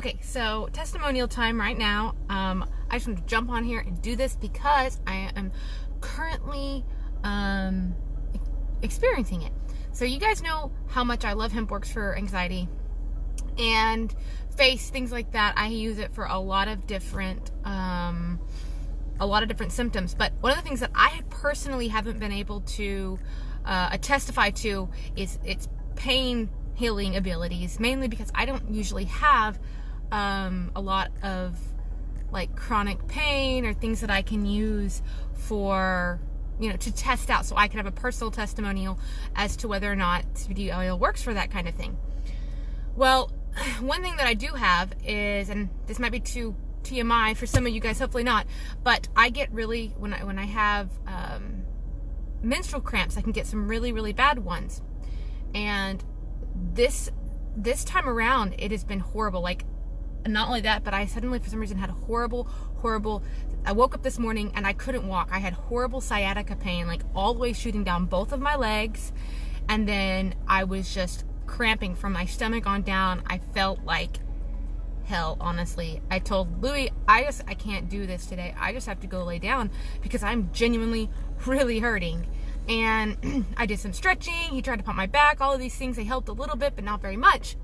Okay, so testimonial time right now. I just want to jump on here and do this because I am currently experiencing it. So you guys know how much I love Hempworx for anxiety and face, things like that. I use it for a lot of different symptoms. But one of the things that I personally haven't been able to testify to is its pain healing abilities, mainly because I don't usually have a lot of like chronic pain or things that I can use for, you know, to test out so I can have a personal testimonial as to whether or not CBD oil works for that kind of thing. Well, one thing that I do have is, and this might be too TMI for some of you guys, hopefully not, but I get really, when I have menstrual cramps, I can get some really, really bad ones. And this time around, it has been horrible. Like, not only that, but I suddenly, for some reason, had horrible, I woke up this morning and I couldn't walk. I had horrible sciatica pain, like all the way shooting down both of my legs. And then I was just cramping from my stomach on down. I felt like hell, honestly. I told Louis, I can't do this today. I just have to go lay down because I'm genuinely really hurting. And I did some stretching. He tried to pump my back. All of these things, they helped a little bit, but not very much.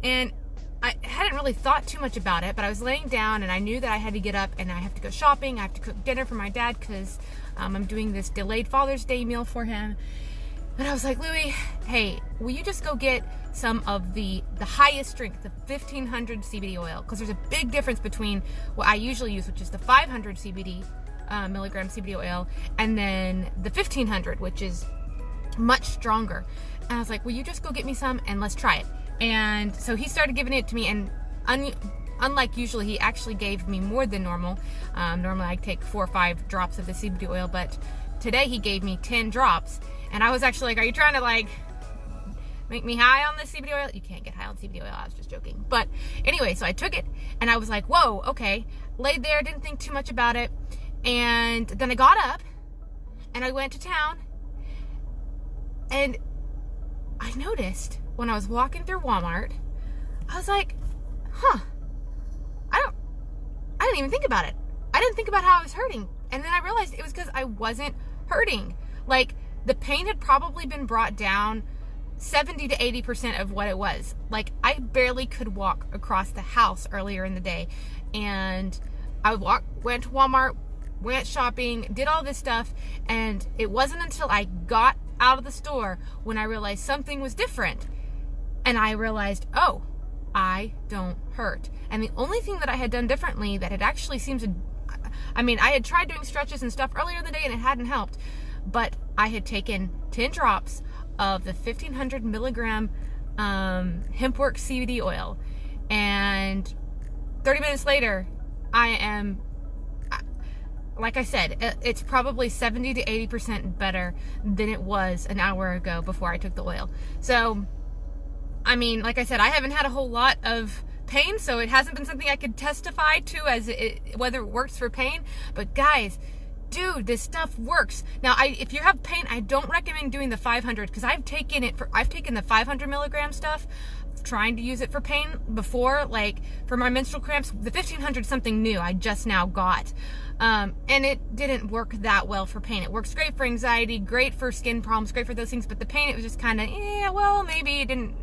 And I hadn't really thought too much about it, but I was laying down and I knew that I had to get up and I have to go shopping. I have to cook dinner for my dad because I'm doing this delayed Father's Day meal for him. And I was like, Louis, hey, will you just go get some of the highest strength, the 1500 CBD oil? Because there's a big difference between what I usually use, which is the 500 CBD milligram CBD oil, and then the 1500, which is much stronger. And I was like, will you just go get me some and let's try it? And so he started giving it to me, and unlike usually, he actually gave me more than normal. Normally I take 4 or 5 drops of the CBD oil, but today he gave me 10 drops. And I was actually like, are you trying to like make me high on the CBD oil? You can't get high on CBD oil. I was just joking. But anyway, so I took it and I was like, whoa, okay. Laid there, didn't think too much about it. And then I got up and I went to town, and I noticed when I was walking through Walmart, I was like, huh, I didn't even think about it. I didn't think about how I was hurting. And then I realized it was because I wasn't hurting. Like, the pain had probably been brought down 70 to 80% of what it was. Like, I barely could walk across the house earlier in the day. And I went to Walmart, went shopping, did all this stuff, and it wasn't until I got out of the store when I realized something was different. And I realized, oh, I don't hurt. And the only thing that I had done differently that had actually seemed to, I mean, I had tried doing stretches and stuff earlier in the day and it hadn't helped, but I had taken 10 drops of the 1500 milligram Hempworx CBD oil, and 30 minutes later, I am, like I said, it's probably 70 to 80% better than it was an hour ago before I took the oil. So, I mean, like I said, I haven't had a whole lot of pain, so it hasn't been something I could testify to as whether it works for pain. But guys, dude, this stuff works. Now, if you have pain, I don't recommend doing the 500 because I've taken the 500 milligram stuff, trying to use it for pain before, like for my menstrual cramps. The 1500 is something new I just now got. And it didn't work that well for pain. It works great for anxiety, great for skin problems, great for those things, but the pain, it was just kind of, well, maybe it didn't.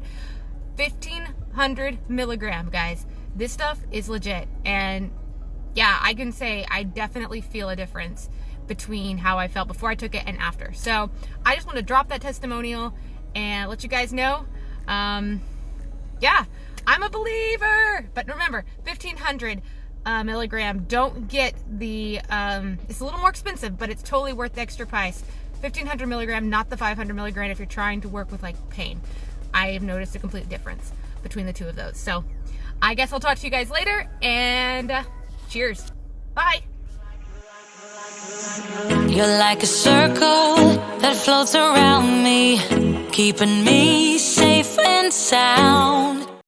1500 milligram, guys. This stuff is legit. And yeah, I can say I definitely feel a difference between how I felt before I took it and after. So I just want to drop that testimonial and let you guys know. Yeah, I'm a believer. But remember, 1500 milligram, don't get the, it's a little more expensive, but it's totally worth the extra price. 1500 milligram, not the 500 milligram if you're trying to work with like pain. I have noticed a complete difference between the two of those. So I guess I'll talk to you guys later, and cheers. Bye. You're like a circle that floats around me, keeping me safe and sound.